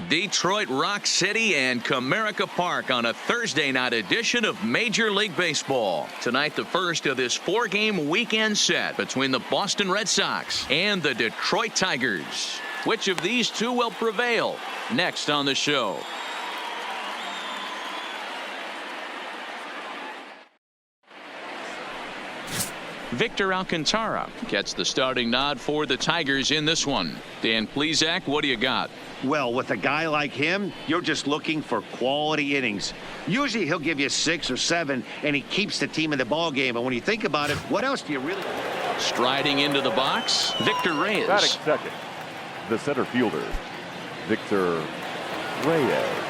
Detroit Rock City and Comerica Park on a Thursday night edition of Major League Baseball. Tonight, the first of this 4-game weekend set between the Boston Red Sox and the Detroit Tigers. Which of these two will prevail? Next on the show. Victor Alcantara gets the starting nod for the Tigers in this one. Dan Plesac, what do you got? Well, with a guy like him, you're just looking for quality innings. Usually he'll give you 6 or 7, and he keeps the team in the ball game. And when you think about it, what else do you really? Striding into the box, Victor Reyes. Batting second, the center fielder, Victor Reyes.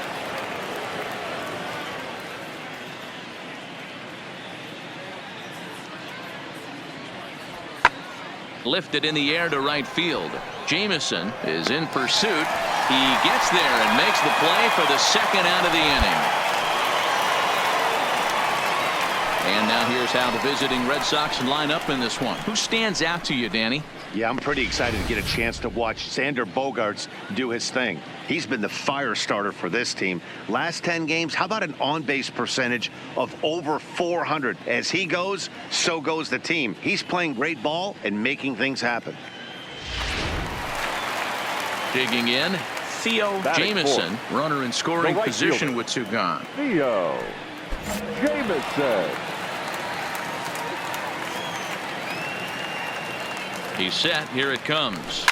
Lifted in the air to right field. Jameson is in pursuit. He gets there and makes the play for the second out of the inning. And now here's how the visiting Red Sox line up in this one. Who stands out to you, Danny? Yeah, I'm pretty excited to get a chance to watch Xander Bogaerts do his thing. He's been the fire starter for this team. Last 10 games, how about an on-base percentage of over 400? As he goes, so goes the team. He's playing great ball and making things happen. Digging in, Theo Jameson, runner in scoring position with 2 gone. Theo Jameson. He's set. Here it comes.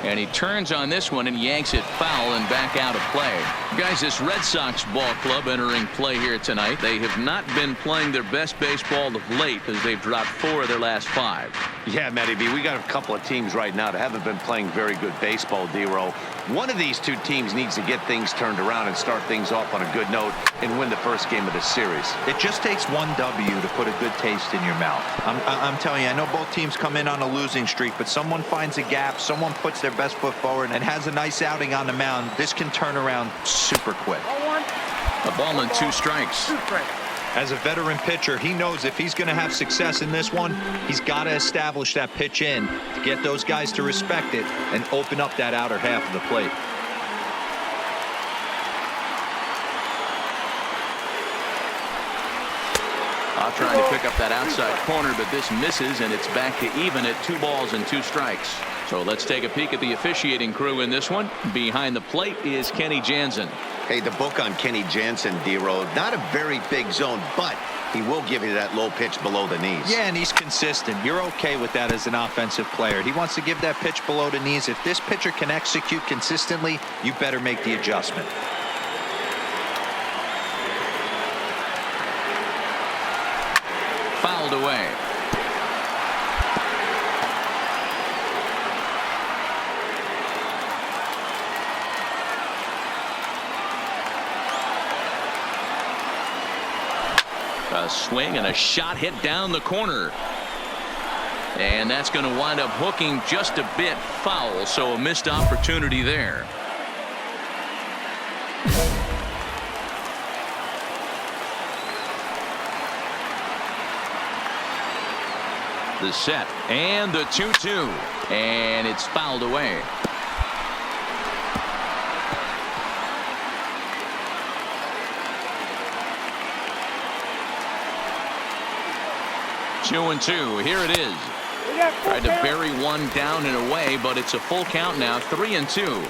And he turns on this one and yanks it foul and back out of play. Guys, this Red Sox ball club entering play here tonight. They have not been playing their best baseball of late as they've dropped 4 of their last 5. Yeah, Matty B, we got a couple of teams right now that haven't been playing very good baseball, D-Row. One of these 2 teams needs to get things turned around and start things off on a good note and win the first game of the series. It just takes one W to put a good taste in your mouth. I'm telling you, I know both teams come in on a losing streak, but someone finds a gap, someone puts their best foot forward and has a nice outing on the mound. This can turn around super quick. A ball and 2 strikes. As a veteran pitcher, he knows if he's going to have success in this one, he's got to establish that pitch in to get those guys to respect it and open up that outer half of the plate. Trying to pick up that outside corner, but this misses, and it's back to even at 2 balls and 2 strikes. So let's take a peek at the officiating crew in this one. Behind the plate is Kenny Jansen. Hey, the book on Kenny Jansen, D-Road, not a very big zone, but he will give you that low pitch below the knees. Yeah, and he's consistent. You're okay with that as an offensive player. He wants to give that pitch below the knees. If this pitcher can execute consistently, you better make the adjustment. Fouled away. A swing and a shot hit down the corner. And that's going to wind up hooking just a bit foul, so a missed opportunity there. The set and the 2-2, and it's fouled away. Two and 2. Here it is. Tried to bury one down and away, but it's a full count now. 3-2.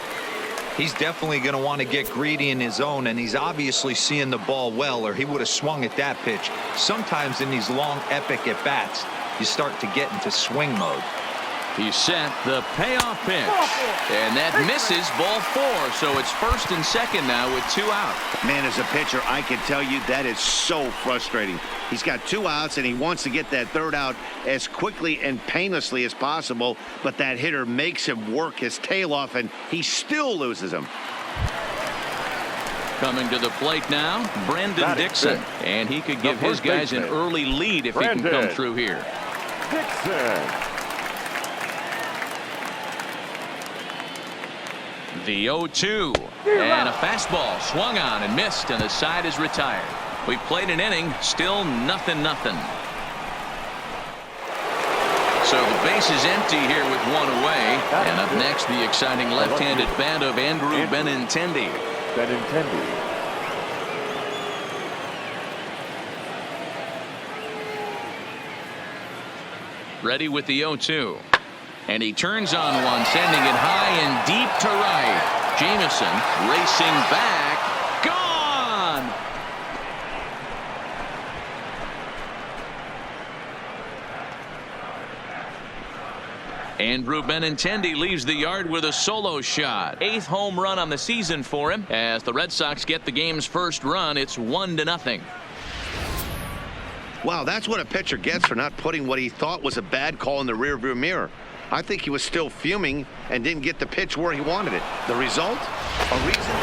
He's definitely going to want to get greedy in his zone, and he's obviously seeing the ball well, or he would have swung at that pitch. Sometimes in these long, epic at-bats, you start to get into swing mode. He sent the payoff pitch, and that misses ball 4. So it's first and second now with 2 out. Man, as a pitcher, I can tell you that is so frustrating. He's got 2 outs, and he wants to get that 3rd out as quickly and painlessly as possible, but that hitter makes him work his tail off, and he still loses him. Coming to the plate now, Brandon Dixon, and he could give his guys an early lead if he can come through here. Dixon. The 0-2, and a fastball swung on and missed, and the side is retired. We played an inning, still 0-0. So the base is empty here with 1 away. And up next, the exciting left-handed bat of Andrew Benintendi. Ready with the 0-2. And he turns on one, sending it high and deep to right. Jameson racing back. Gone! Andrew Benintendi leaves the yard with a solo shot. 8th home run on the season for him. As the Red Sox get the game's first run, it's 1-0. Wow, that's what a pitcher gets for not putting what he thought was a bad call in the rearview mirror. I think he was still fuming and didn't get the pitch where he wanted it. The result? A reason.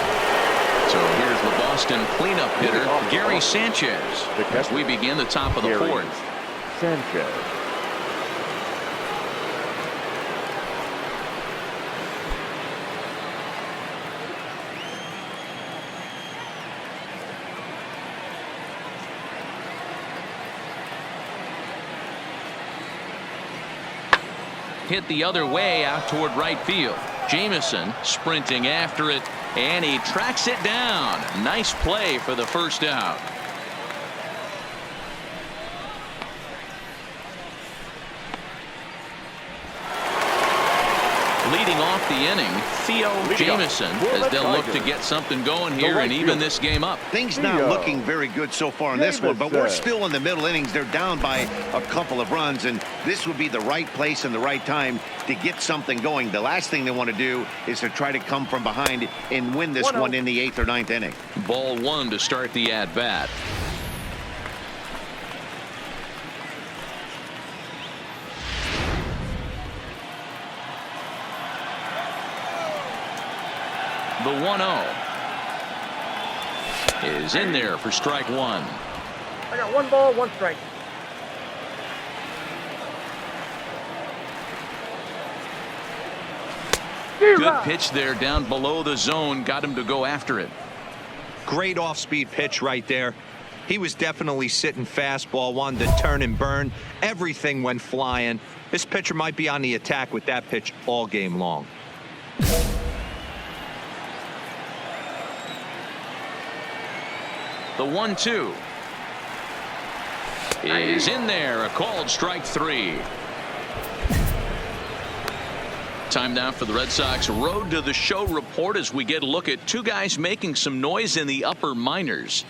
So here's the Boston cleanup hitter, Gary Sanchez, as we begin the top of the 4th. Sanchez. Hit the other way out toward right field. Jameson sprinting after it, and he tracks it down. Nice play for the first out. Leading off the inning, Theo Jameson, as they'll look to get something going here and even this game up. Things not looking very good so far in this one, but we're still in the middle innings. They're down by a couple of runs, and this would be the right place and the right time to get something going. The last thing they want to do is to try to come from behind and win this one in the 8th or 9th inning. Ball 1 to start the at-bat. The 1-0 is in there for strike 1. I got 1 ball, 1 strike. Good pitch there down below the zone. Got him to go after it. Great off-speed pitch right there. He was definitely sitting fastball, wanted to turn and burn. Everything went flying. This pitcher might be on the attack with that pitch all game long. The 1-2 is in there. A called strike 3. Time now for the Red Sox Road to the Show report as we get a look at 2 guys making some noise in the upper minors.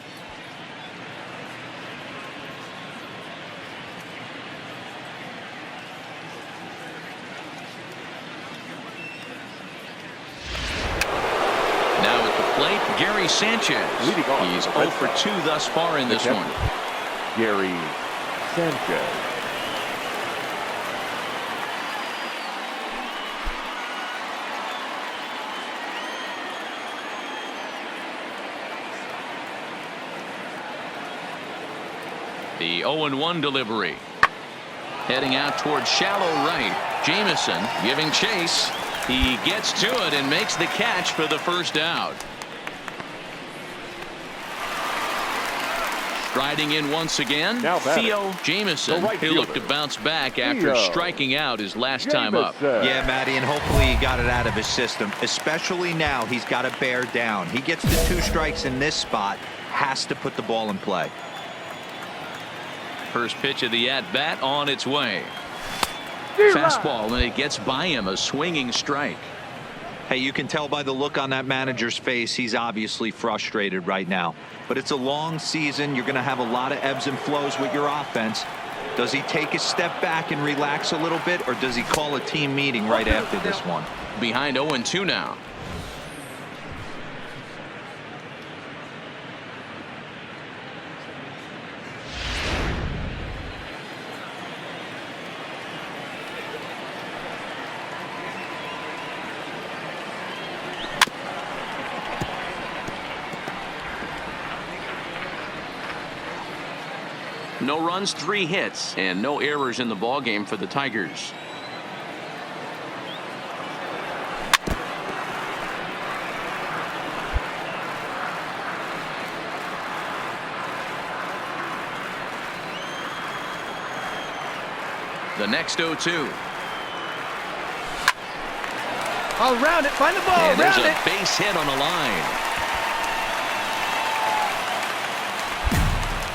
Gary Sanchez. He's 0 for 2 thus far in this one. Gary Sanchez. The 0-1 delivery. Heading out towards shallow right. Jameson giving chase. He gets to it and makes the catch for the first out. Striding in once again, Theo Jameson. He'll look to bounce back after striking out his last time up. Yeah, Matty, and hopefully he got it out of his system. Especially now, he's got to bear down. He gets the 2 strikes in this spot, has to put the ball in play. First pitch of the at-bat on its way. Fastball, and it gets by him, a swinging strike. Hey, you can tell by the look on that manager's face, he's obviously frustrated right now. But it's a long season. You're going to have a lot of ebbs and flows with your offense. Does he take a step back and relax a little bit, or does he call a team meeting right after this one? Behind 0-2 now. No runs, 3 hits, and no errors in the ballgame for the Tigers. The next 0-2. I'll round it. Find the ball. And there's Round a it. base hit on the line.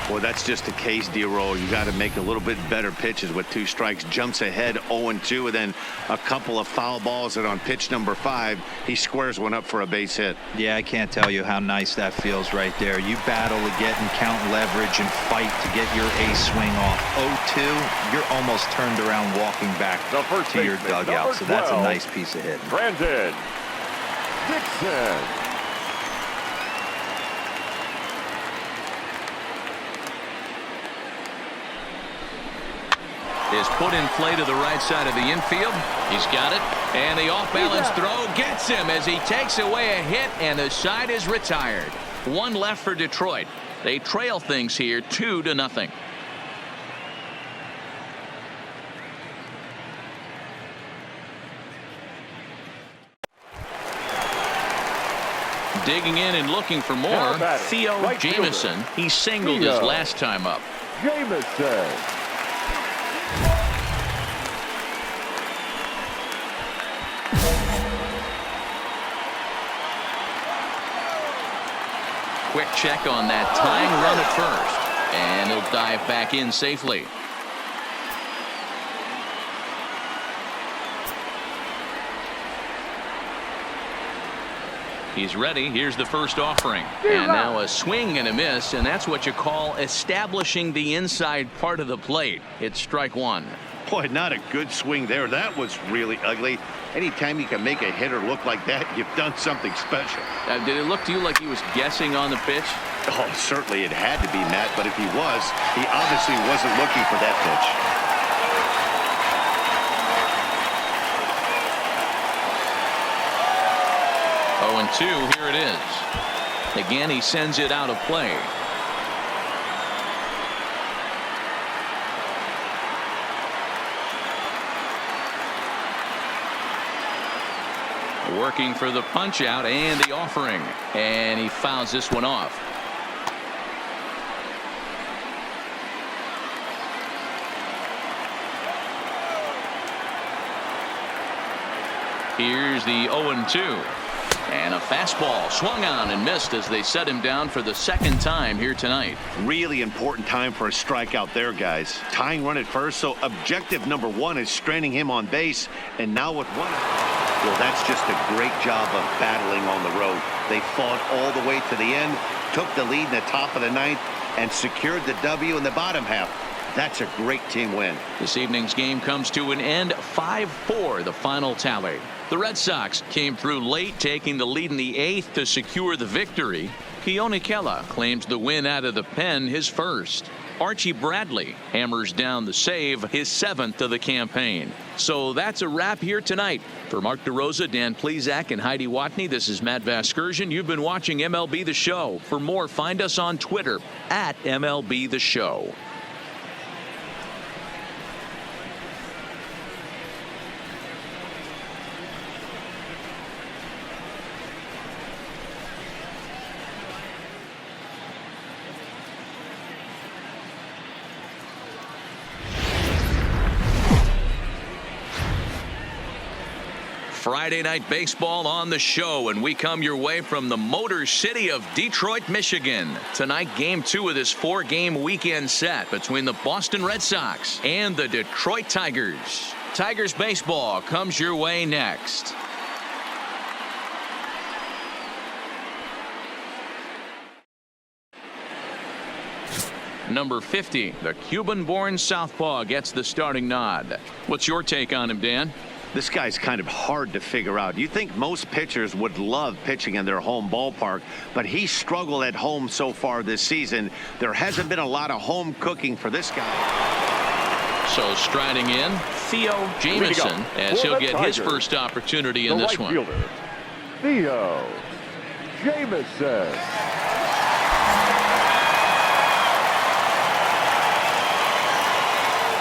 Well, that's just the case, D-Roll. You got to make a little bit better pitches with 2 strikes. Jumps ahead 0-2, and then a couple of foul balls, and on pitch number 5, he squares one up for a base hit. Yeah, I can't tell you how nice that feels right there. You battle to get and count leverage and fight to get your ace swing off. 0-2, you're almost turned around walking back The first to your baseman, dugout. number So that's a 12, nice piece of hitting. Brandon Dixon. Is put in play to the right side of the infield. He's got it. And the off-balance throw gets him as he takes away a hit, and the side is retired. 1 left for Detroit. They trail things here 2-0. Digging in and looking for more, Now batting, Theo right Jameson. fielder, He singled his Theo last time up. Jameson. Quick check on that tying run at first, and he'll dive back in safely. He's ready. Here's the first offering, and now a swing and a miss, and that's what you call establishing the inside part of the plate. It's strike 1. Boy, not a good swing there. That was really ugly. Anytime you can make a hitter look like that, you've done something special. Did it look to you like he was guessing on the pitch? Oh, certainly it had to be, Matt, but if he was, he obviously wasn't looking for that pitch. Oh, and 2, here it is. Again, he sends it out of play. Working for the punch out and the offering, and he fouls this one off. Here's the 0-2, and a fastball swung on and missed as they set him down for the 2nd time here tonight. Really important time for a strikeout there, guys. Tying run at first, so objective number 1 is straining him on base, and now with 1. Well, that's just a great job of battling on the road. They fought all the way to the end, took the lead in the top of the 9th, and secured the W in the bottom half. That's a great team win. This evening's game comes to an end, 5-4, the final tally. The Red Sox came through late, taking the lead in the 8th to secure the victory. Keone Kela claims the win out of the pen, his first. Archie Bradley hammers down the save, his 7th of the campaign. So that's a wrap here tonight. For Mark DeRosa, Dan Plesac, and Heidi Watney, this is Matt Vasgersian. You've been watching MLB The Show. For more, find us on Twitter at MLB The Show. Friday night baseball on the show, and we come your way from the Motor City of Detroit, Michigan. Tonight, game 2 of this 4-game weekend set between the Boston Red Sox and the Detroit Tigers. Tigers baseball comes your way next. Number 50, the Cuban-born southpaw, gets the starting nod. What's your take on him, Dan? This guy's kind of hard to figure out. You think most pitchers would love pitching in their home ballpark, but he struggled at home so far this season. There hasn't been a lot of home cooking for this guy. So striding in, Theo Jameson, as he'll get his first opportunity in this one. Fielder, Theo Jameson.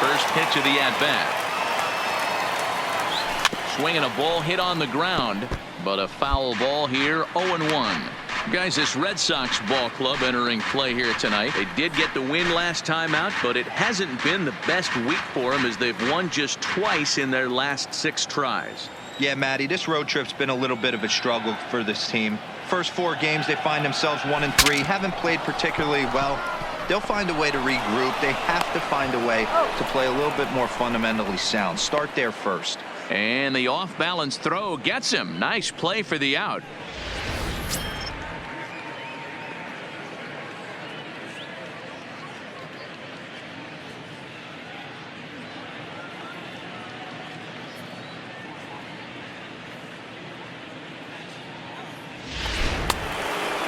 First pitch of the at-bat. Swinging a ball hit on the ground, but a foul ball here, 0-1. Guys, this Red Sox ball club entering play here tonight. They did get the win last time out, but it hasn't been the best week for them as they've won just twice in their last 6 tries. Yeah, Matty, this road trip's been a little bit of a struggle for this team. First 4 games, they find themselves 1-3, haven't played particularly well. They'll find a way to regroup. They have to find a way to play a little bit more fundamentally sound. Start there first. And the off-balance throw gets him. Nice play for the out.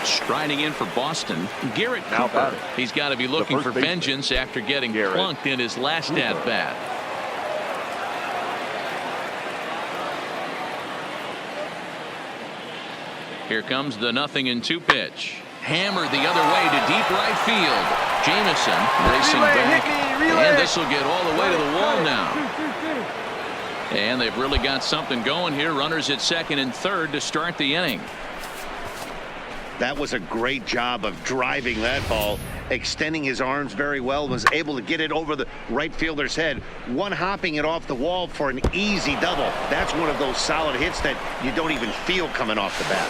Striding in for Boston, Garrett Cooper. He's got to be looking for vengeance after getting plunked in his last at-bat. Here comes the 0-2 pitch. Hammered the other way to deep right field. Jameson racing back, and this will get all the way to the wall now. And they've really got something going here. Runners at second and third to start the inning. That was a great job of driving that ball, extending his arms very well, was able to get it over the right fielder's head, one-hopping it off the wall for an easy double. That's one of those solid hits that you don't even feel coming off the bat.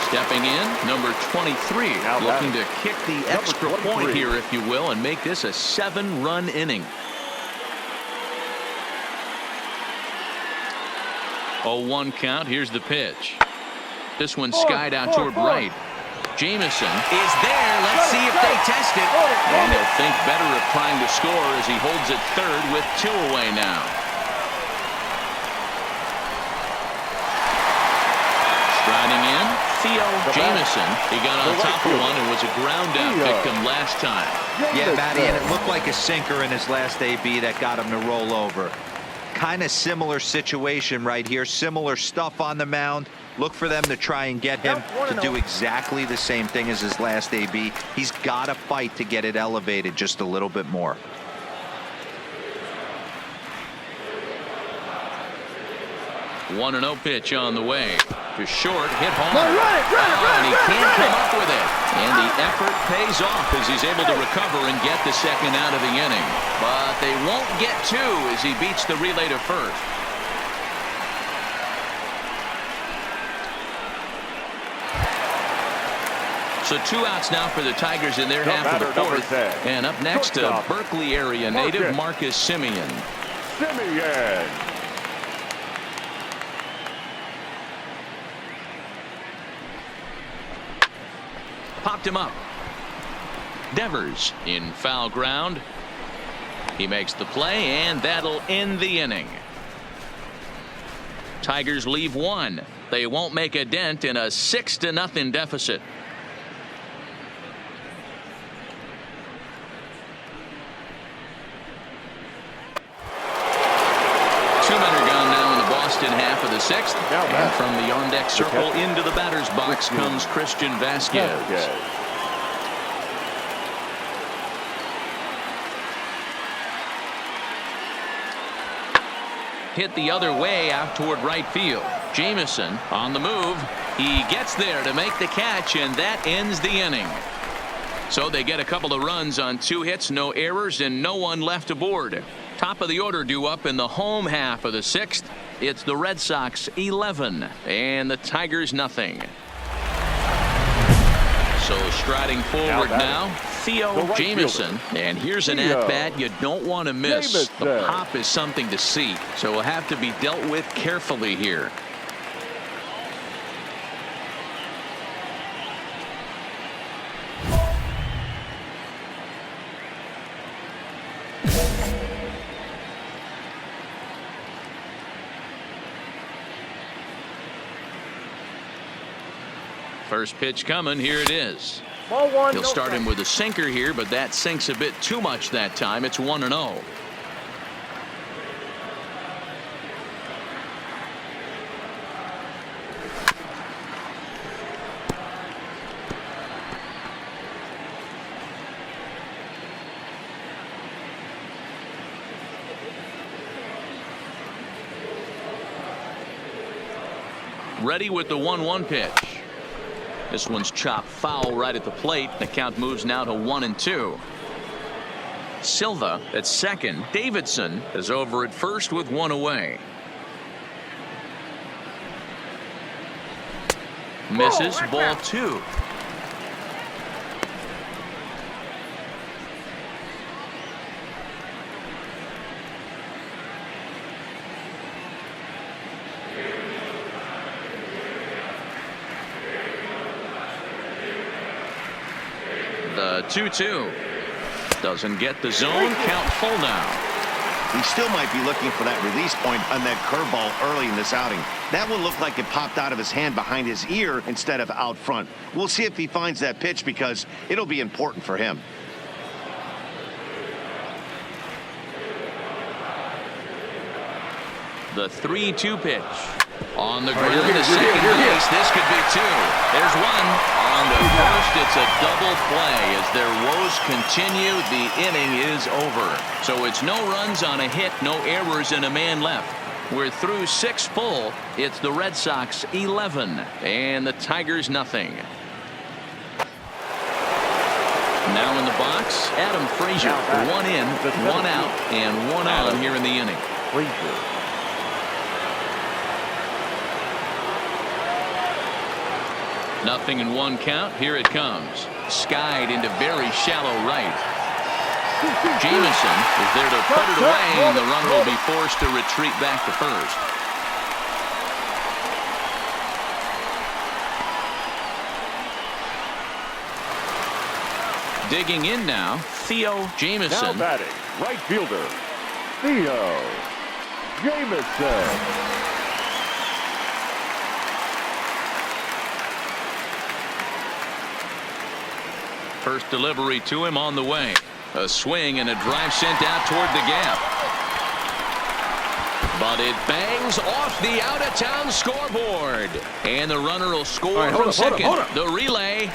Stepping in, number 23, looking to kick the extra point here, if you will, and make this a 7-run inning. 0-1 count. Here's the pitch. This one skied out toward right. Jameson is there. Let's see if they test it. And they'll think better of trying to score as he holds it third with 2 away now. Striding in, Theo Jameson. He got on top of one and was a ground out victim last time. Yeah, Matty, and it looked like a sinker in his last AB that got him to roll over. Kind of similar situation right here. Similar stuff on the mound. Look for them to try and get him to do exactly the same thing as his last AB. He's got to fight to get it elevated just a little bit more. One 1-0 pitch on the way. To short, hit home. And he can't come up with it. And the effort pays off as he's able to recover and get the second out of the inning. But they won't get 2 as he beats the relay to first. So 2 outs now for the Tigers in their half of the fourth. And up next to Berkeley area native Marcus Semien. Popped him up. Devers in foul ground. He makes the play, and that'll end the inning. Tigers leave 1. They won't make a dent in a 6-0 deficit. Half of the 6th, and from the on-deck circle into the batter's box comes Christian Vasquez. Hit the other way out toward right field. Jameson on the move. He gets there to make the catch, and that ends the inning. So they get a couple of runs on 2 hits, no errors, and no one left aboard. Top of the order due up in the home half of the 6th. It's the Red Sox 11 and the Tigers nothing. So striding forward now, Theo Jameson. And here's an at-bat you don't want to miss. The pop is something to see, so will have to be dealt with carefully here. First pitch coming. Here it is. He'll start him with a sinker here, but that sinks a bit too much that time. It's 1-0. Ready with the 1-1 pitch. This one's chopped foul right at the plate. The count moves now to 1-2. Silva at second. Davidson is over at first with one away. Misses, ball two. The 2-2 doesn't get the zone. Count full now. He still might be looking for that release point on that curveball early in this outing. That one looked like it popped out of his hand behind his ear instead of out front. We'll see if he finds that pitch because it'll be important for him. The 3-2 pitch. On the ground to second base. This could be two. There's one. On the first, it's a double play. As their woes continue, the inning is over. So it's no runs on a hit, no errors, and a man left. We're through 6 full. It's the Red Sox 11 and the Tigers nothing. Now in the box, Adam Frazier. 1 in, 1 out, and 1 on here in the inning. Nothing in 1 count. Here it comes. Skied into very shallow right. Jameson is there to put it away, and the runner will be forced to retreat back to first. Digging in now, Theo Jameson. Now batting, right fielder, Theo Jameson. First delivery to him on the way. A swing and a drive sent out toward the gap. But it bangs off the out-of-town scoreboard. And the runner will score from second. The relay.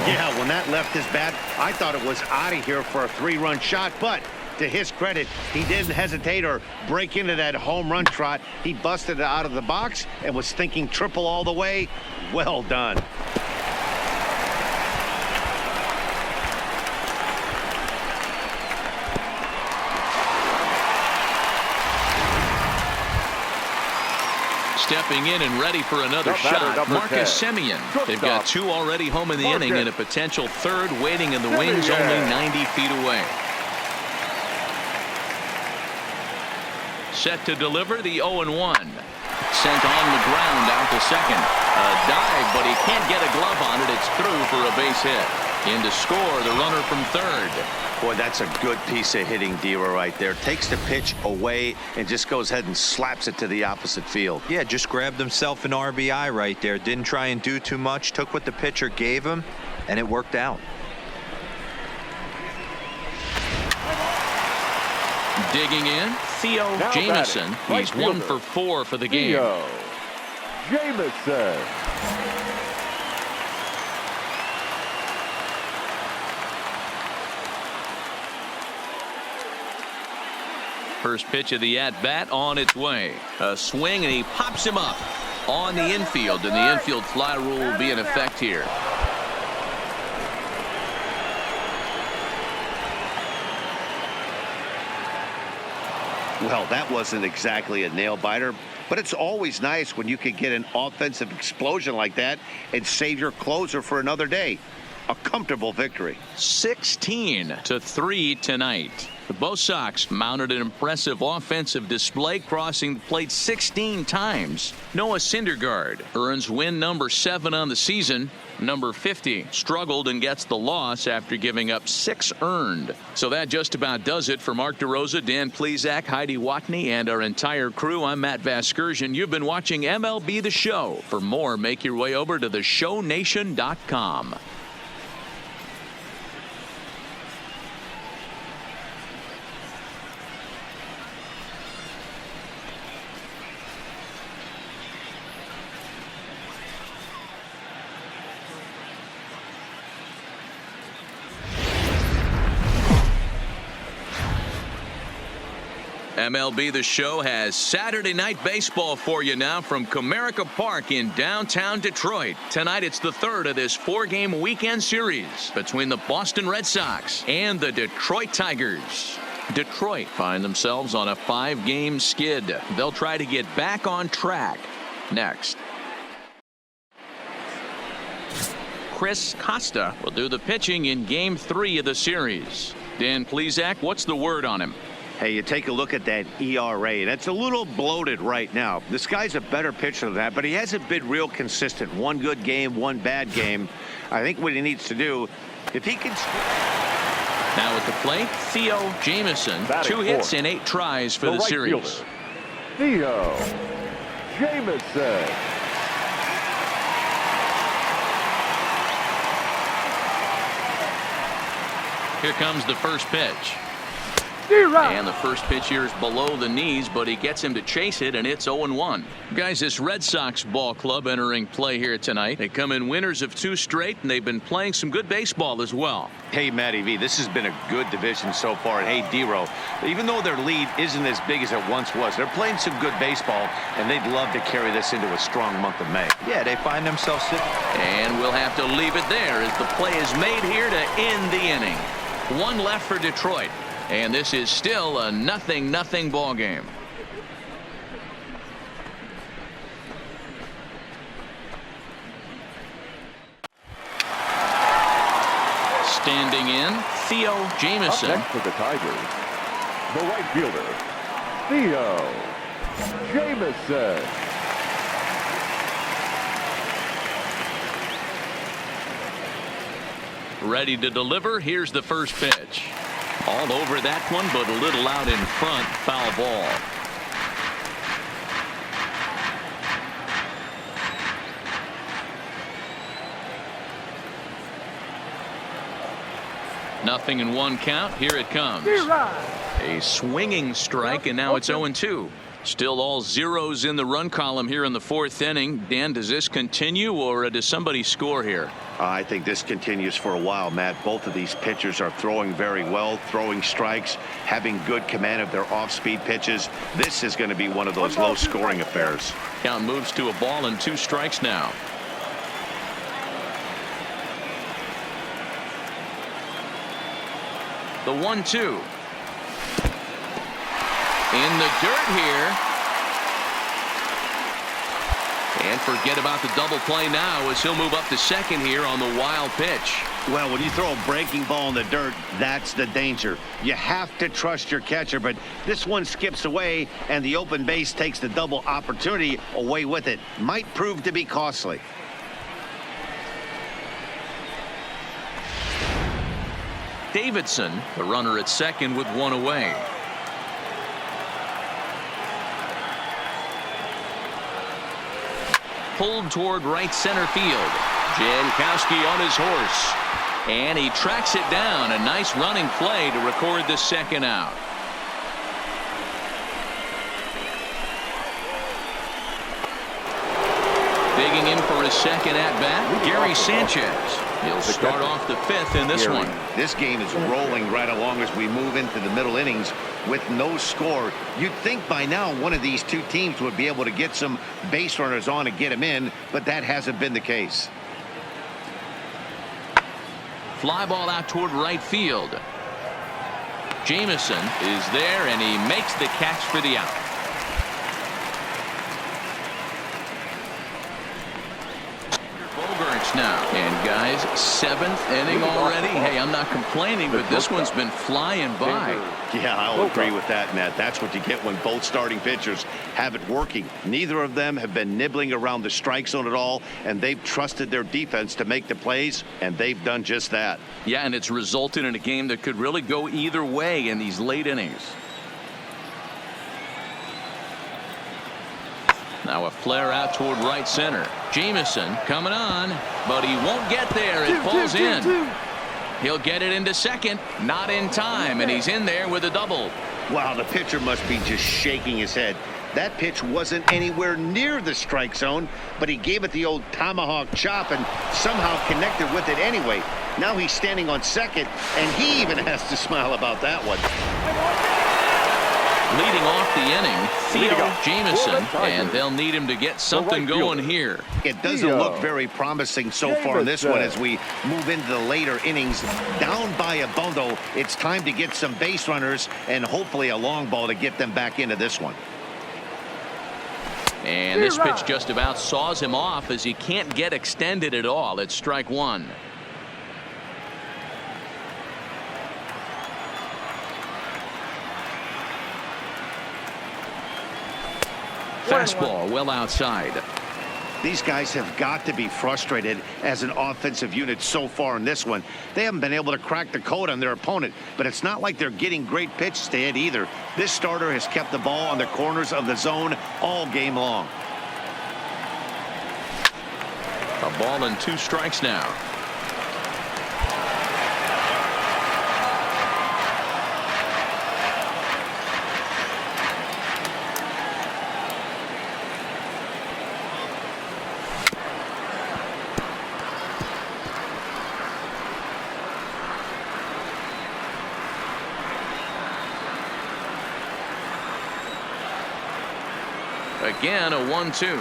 Yeah, when that left his bat, I thought it was out of here for a 3-run shot. But to his credit, he didn't hesitate or break into that home run trot. He busted it out of the box and was thinking triple all the way. Well done. Stepping in and ready for another shot, Marcus Semien. They've got 2 already home in the inning and a potential 3rd waiting in the wings only 90 feet away. Set to deliver the 0-1. Sent on the ground out to second. A dive, but he can't get a glove on it. It's through for a base hit. In to score, the runner from third. Boy, that's a good piece of hitting, Dira, right there. Takes the pitch away and just goes ahead and slaps it to the opposite field. Yeah, just grabbed himself an RBI right there. Didn't try and do too much. Took what the pitcher gave him, and it worked out. Digging in, Theo Jameson. He's 1 for 4 for the game. Theo Jameson. First pitch of the at-bat on its way. A swing, and he pops him up on the infield, and the infield fly rule will be in effect here. Well, that wasn't exactly a nail-biter, but it's always nice when you can get an offensive explosion like that and save your closer for another day. A comfortable victory. 16-3 tonight. The Bo Sox mounted an impressive offensive display, crossing the plate 16 times. Noah Syndergaard earns win number 7 on the season. Number 50 struggled and gets the loss after giving up 6 earned. So that just about does it for Mark DeRosa, Dan Plesac, Heidi Watney, and our entire crew. I'm Matt Vasgersian. You've been watching MLB The Show. For more, make your way over to theshownation.com. MLB The Show has Saturday night baseball for you now from Comerica Park in downtown Detroit. Tonight it's the third of this four-game weekend series between the Boston Red Sox and the Detroit Tigers. Detroit find themselves on a 5-game skid. They'll try to get back on track next. Chris Costa will do the pitching in Game 3 of the series. Dan Plesac, what's the word on him? Hey, you take a look at that ERA. That's a little bloated right now. This guy's a better pitcher than that, but he hasn't been real consistent. One good game, one bad game. I think what he needs to do, if he can... Now at the plate, Theo Jameson. Batting 2 hits fourth. and 8 tries for the right series. fielder, Theo Jameson. Here comes the first pitch. And the first pitch here is below the knees, but he gets him to chase it, and it's 0-1. Guys, this Red Sox ball club entering play here tonight. They come in winners of 2 straight, and they've been playing some good baseball as well. Hey, Matty V, this has been a good division so far. And hey, D-Row, even though their lead isn't as big as it once was, they're playing some good baseball, and they'd love to carry this into a strong month of May. Yeah, they find themselves sitting. And we'll have to leave it there as the play is made here to end the inning. 1 left for Detroit. And this is still a 0-0 ball game. Standing in, Theo Jameson. Up next for the Tigers, the right fielder, Theo Jameson. Ready to deliver. Here's the first pitch. All over that one, but a little out in front. Foul ball. Nothing in 1 count. Here it comes. A swinging strike, and now it's 0-2. Still all zeros in the run column here in the 4th inning. Dan, does this continue, or does somebody score here? I think this continues for a while, Matt. Both of these pitchers are throwing very well, throwing strikes, having good command of their off-speed pitches. This is going to be one of those low-scoring affairs. Count moves to a ball and 2 strikes now. The 1-2. In the dirt here. And forget about the double play now as he'll move up to second here on the wild pitch. Well, when you throw a breaking ball in the dirt, that's the danger. You have to trust your catcher, but this one skips away, and the open base takes the double opportunity away with it. Might prove to be costly. Davidson, the runner at second with 1 away. Pulled toward right center field. Jankowski on his horse. And he tracks it down. A nice running play to record the second out. Digging in for his second at-bat, Gary Sanchez. He'll start off the 5th in this one. This game is rolling right along as we move into the middle innings with no score. You'd think by now one of these 2 teams would be able to get some base runners on and get them in, but that hasn't been the case. Fly ball out toward right field. Jameson is there, and he makes the catch for the out. Now, and guys, 7th inning already. Hey, I'm not complaining, but this one's been flying by. Yeah, I'll agree with that, Matt. That's what you get when both starting pitchers have it working. Neither of them have been nibbling around the strike zone at all, and they've trusted their defense to make the plays, and they've done just that. Yeah, and it's resulted in a game that could really go either way in these late innings. Now a flare out toward right center. Jameson coming on, but he won't get there. It falls in. He'll get it into second. Not in time, and he's in there with a double. Wow, the pitcher must be just shaking his head. That pitch wasn't anywhere near the strike zone, but he gave it the old tomahawk chop and somehow connected with it anyway. Now he's standing on second, and he even has to smile about that one. Leading off the inning, Theo Jameson, and they'll need him to get something going here. It doesn't look very promising so far in this one as we move into the later innings. Down by a bundle, it's time to get some base runners and hopefully a long ball to get them back into this one. And this pitch just about saws him off as he can't get extended at all. It's strike one. Fastball well outside. These guys have got to be frustrated as an offensive unit so far in this one. They haven't been able to crack the code on their opponent, but it's not like they're getting great pitches to hit either. This starter has kept the ball on the corners of the zone all game long. A ball and 2 strikes now. Again, a 1-2.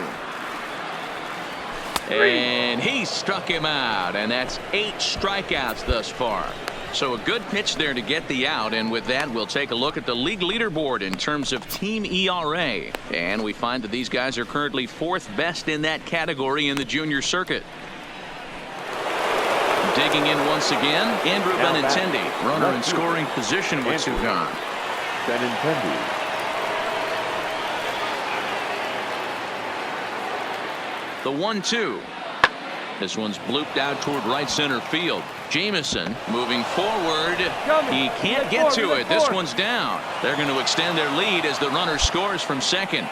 And he struck him out, and that's 8 strikeouts thus far. So a good pitch there to get the out, and with that we'll take a look at the league leaderboard in terms of team ERA. And we find that these guys are currently 4th best in that category in the junior circuit. Digging in once again, Andrew Benintendi, runner in scoring position with 2 gone. Benintendi. The 1-2. This one's blooped out toward right center field. Jameson moving forward. He can't get to it. This one's down. They're going to extend their lead as the runner scores from second.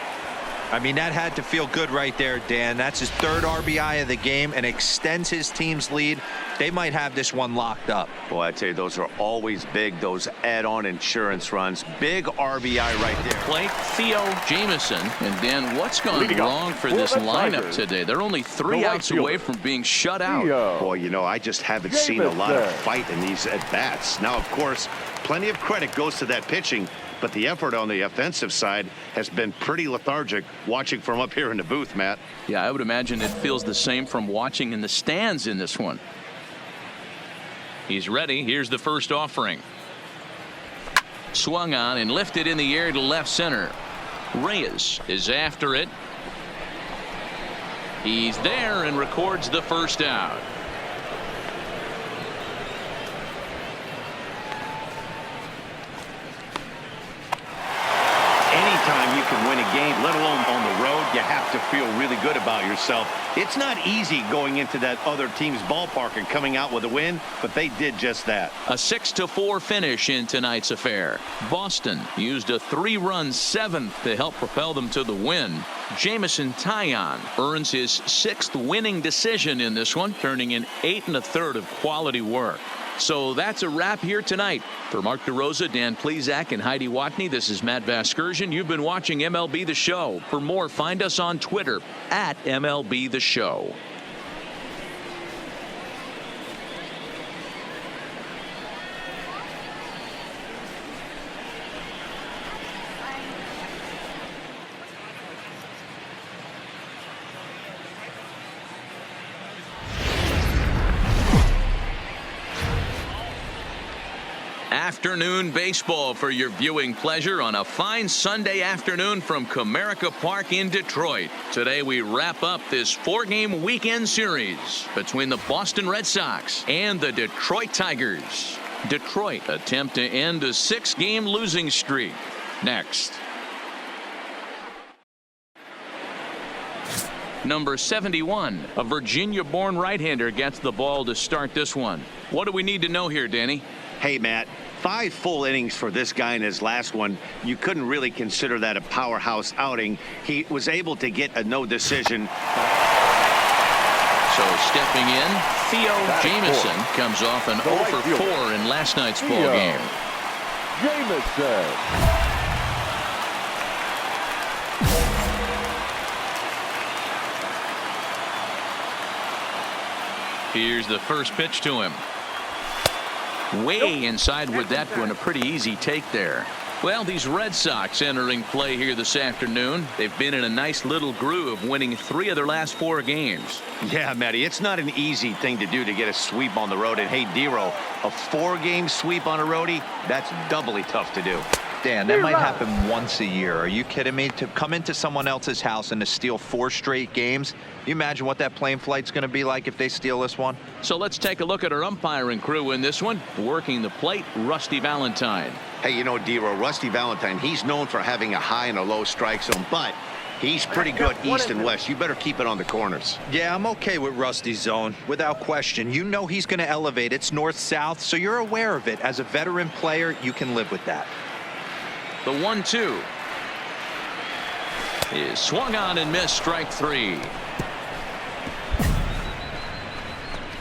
I mean, that had to feel good right there, Dan. That's his 3rd RBI of the game and extends his team's lead. They might have this one locked up. Boy, I tell you, those are always big, those add-on insurance runs. Big RBI right there. Plate, Theo Jameson. And then what's gone wrong for this lineup today? They're only 3 outs away from being shut out. Boy, you know, I just haven't seen a lot of fight in these at-bats. Now, of course, plenty of credit goes to that pitching, but the effort on the offensive side has been pretty lethargic watching from up here in the booth, Matt. Yeah, I would imagine it feels the same from watching in the stands in this one. He's ready. Here's the first offering. Swung on and lifted in the air to left center. Reyes is after it. He's there and records the first out. Anytime you can win a game, let alone on the road, you have to feel really good about yourself. It's not easy going into that other team's ballpark and coming out with a win, but they did just that. A 6-4 finish in tonight's affair. Boston used a 3-run 7th to help propel them to the win. Jameson Taillon earns his 6th winning decision in this one, turning in 8 1/3 of quality work. So that's a wrap here tonight. For Mark DeRosa, Dan Plesac, and Heidi Watney, this is Matt Vasgersian. You've been watching MLB The Show. For more, find us on Twitter at MLB The Show. Afternoon baseball for your viewing pleasure on a fine Sunday afternoon from Comerica Park in Detroit. Today we wrap up this 4-game weekend series between the Boston Red Sox and the Detroit Tigers. Detroit attempt to end a 6-game losing streak. Next. Number 71, a Virginia-born right-hander, gets the ball to start this one. What do we need to know here, Danny? Hey, Matt, 5 full innings for this guy in his last one. You couldn't really consider that a powerhouse outing. He was able to get a no decision. So stepping in, Theo Jameson comes off an 0 for 4 in last night's ball game. Jameson. Here's the first pitch to him. Way inside with that one. A pretty easy take there. Well, these Red Sox entering play here this afternoon. They've been in a nice little groove, winning 3 of their last 4 games. Yeah, Matty, it's not an easy thing to do to get a sweep on the road. And hey, Dero, a 4-game sweep on a roadie, that's doubly tough to do. Dan, that might happen once a year. Are you kidding me? To come into someone else's house and to steal 4 straight games? You imagine what that plane flight's going to be like if they steal this one? So let's take a look at our umpiring crew in this one. Working the plate, Rusty Valentine. Hey, you know, Dero, Rusty Valentine, he's known for having a high and a low strike zone, but he's pretty good east and west. You better keep it on the corners. Yeah, I'm okay with Rusty's zone, without question. You know he's going to elevate. It's north-south, so you're aware of it. As a veteran player, you can live with that. The 1-2 is swung on and missed, strike 3.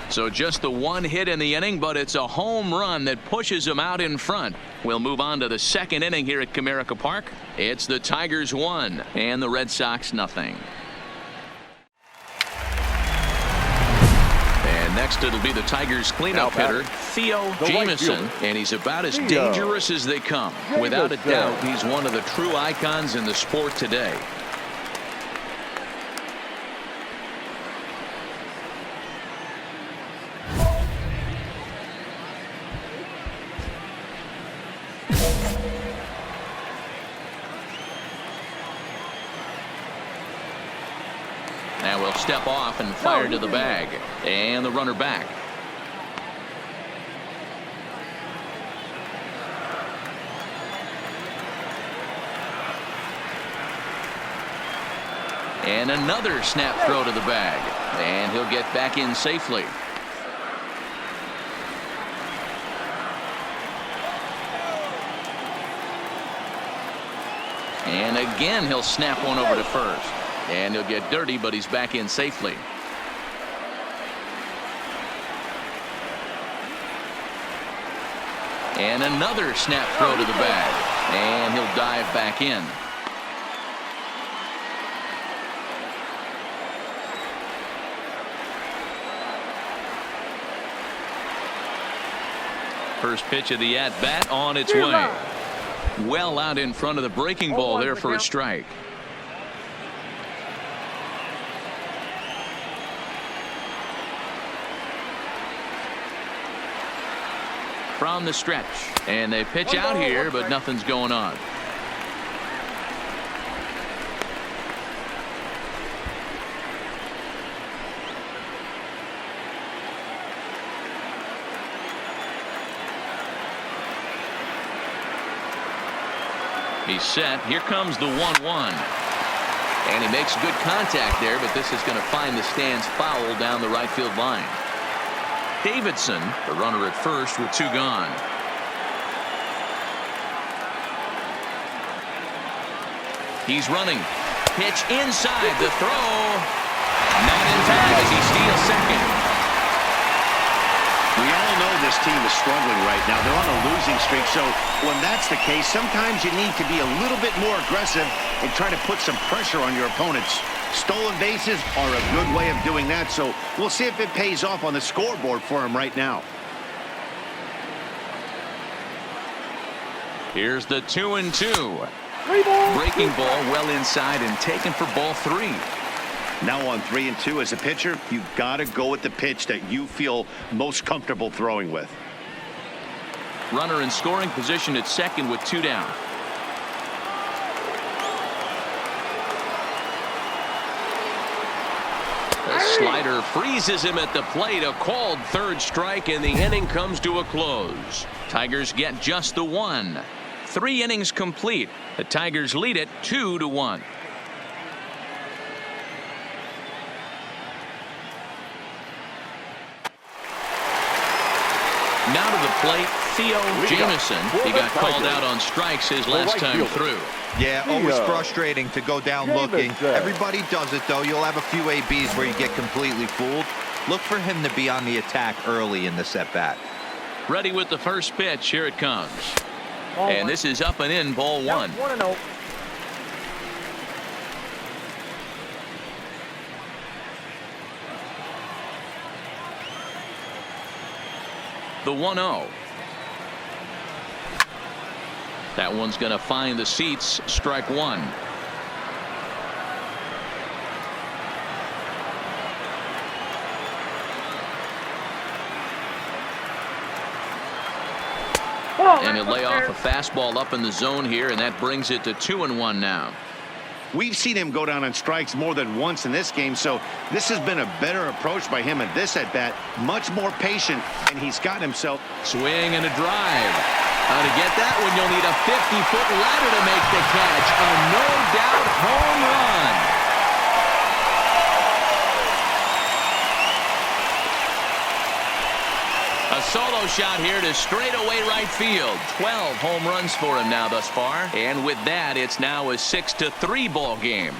So just the 1 hit in the inning, but it's a home run that pushes him out in front. We'll move on to the 2nd inning here at Comerica Park. It's the Tigers 1 and the Red Sox nothing. And next it'll be the Tigers cleanup hitter, Theo Jameson, and he's about as dangerous as they come. Without a doubt, he's one of the true icons in the sport today. Now we'll step off and fire to the bag. And the runner back. And another snap throw to the bag. And he'll get back in safely. And again he'll snap one over to first. And he'll get dirty, but he's back in safely. And another snap throw to the bag. And he'll dive back in. First pitch of the at-bat on its way. Well out in front of the breaking ball there for a strike. From the stretch, and they pitch out here, but nothing's going on. He's set. Here comes the 1-1. And he makes good contact there, but this is going to find the stands foul down the right field line. Davidson, the runner at first with 2 gone. He's running. Pitch inside. The throw. Not in time as he steals second. We all know this team is struggling right now. They're on a losing streak, so when that's the case, sometimes you need to be a little bit more aggressive and try to put some pressure on your opponents. Stolen bases are a good way of doing that, so we'll see if it pays off on the scoreboard for him right now. Here's the 2-2. Breaking ball well inside and taken for ball 3. Now on 3-2 as a pitcher, you've got to go with the pitch that you feel most comfortable throwing with. Runner in scoring position at second with 2 down. The slider freezes him at the plate. A called 3rd strike, and the inning comes to a close. Tigers get just the 1. 3 innings complete. The Tigers lead it 2-1. Now to the plate, Theo Jameson. He got called out on strikes his last time through. Yeah, always frustrating to go down looking. Everybody does it, though. You'll have a few ABs where you get completely fooled. Look for him to be on the attack early in the at-bat. Ready with the first pitch. Here it comes. And this is up and in, ball 1. 1-0. The 1-0. That one's going to find the seats. Strike one. And he'll lay off a fastball up in the zone here, and that brings it to 2-1 now. We've seen him go down on strikes more than once in this game, so this has been a better approach by him at this at-bat. Much more patient, and he's got himself. Swing and a drive. How to get that one? You'll need a 50-foot ladder to make the catch. A no-doubt home run. A solo shot here to straightaway right field. 12 home runs for him now thus far. And with that, it's now a 6-3 ball game.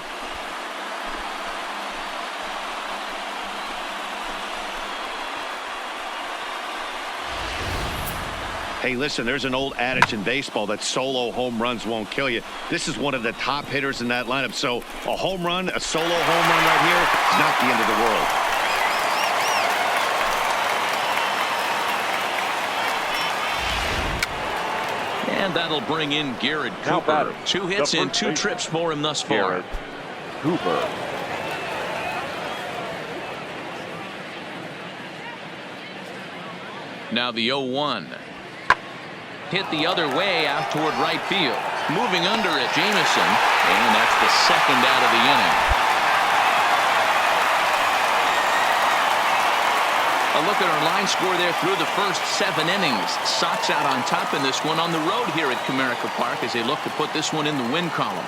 Hey, listen, there's an old adage in baseball that solo home runs won't kill you. This is one of the top hitters in that lineup. So a home run, a solo home run right here is not the end of the world. And that'll bring in Garrett Cooper. 2 hits and 2 trips for him thus far. Garrett Cooper. Now the 0-1. Hit the other way out toward right field. Moving under it, Jameson. And that's the second out of the inning. A look at our line score there through the first 7 innings. Sox out on top in this one on the road here at Comerica Park as they look to put this one in the win column.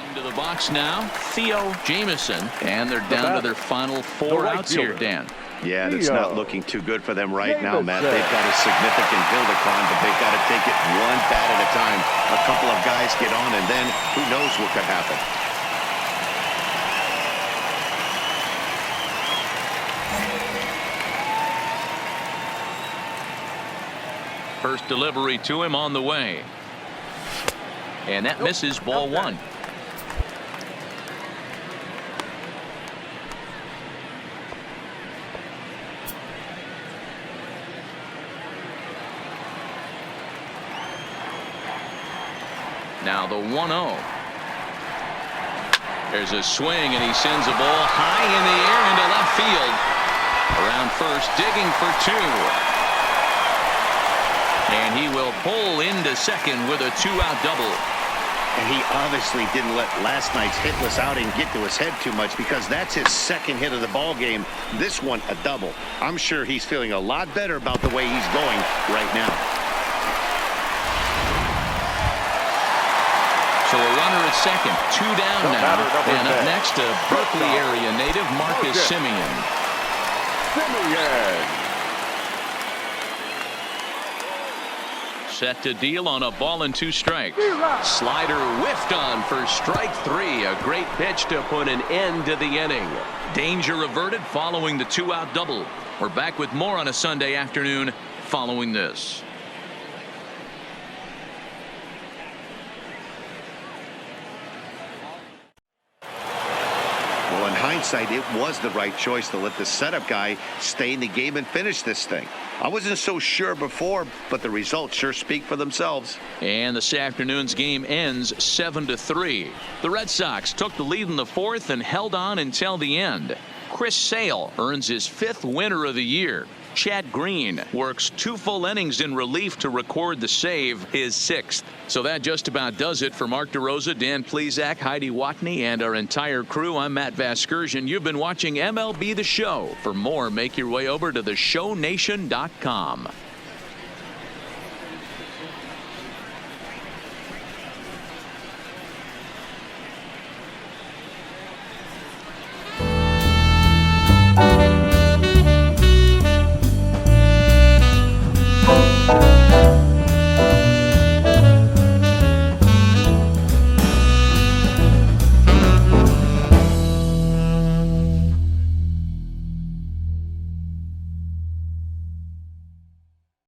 Into the box now, Theo Jameson. And they're down to their final 4 outs here, Dan. Yeah, that's not looking too good for them right now, Matt. They've got a significant hill to climb, but they've got to take it one bat at a time. A couple of guys get on, and then who knows what could happen. First delivery to him on the way. And that misses, ball 1. Now the 1-0. There's a swing, and he sends a ball high in the air into left field. Around first, digging for 2. And he will pull into second with a 2-out double. And he obviously didn't let last night's hitless outing get to his head too much, because that's his second hit of the ball game. This one a double. I'm sure he's feeling a lot better about the way he's going right now. So a runner at second, 2 down now. And up next, a Berkeley area native, Marcus Semien. Set to deal on a ball and 2 strikes. Slider whiffed on for strike 3. A great pitch to put an end to the inning. Danger averted following the 2-out double. We're back with more on a Sunday afternoon following this. Well, in hindsight, it was the right choice to let the setup guy stay in the game and finish this thing. I wasn't so sure before, but the results sure speak for themselves. And this afternoon's game ends 7-3. The Red Sox took the lead in the 4th and held on until the end. Chris Sale earns his 5th winner of the year. Chad Green works 2 full innings in relief to record the save, his 6th. So that just about does it for Mark DeRosa, Dan Plesac, Heidi Watney, and our entire crew. I'm Matt Vasgersian. You've been watching MLB The Show. For more, make your way over to theshownation.com.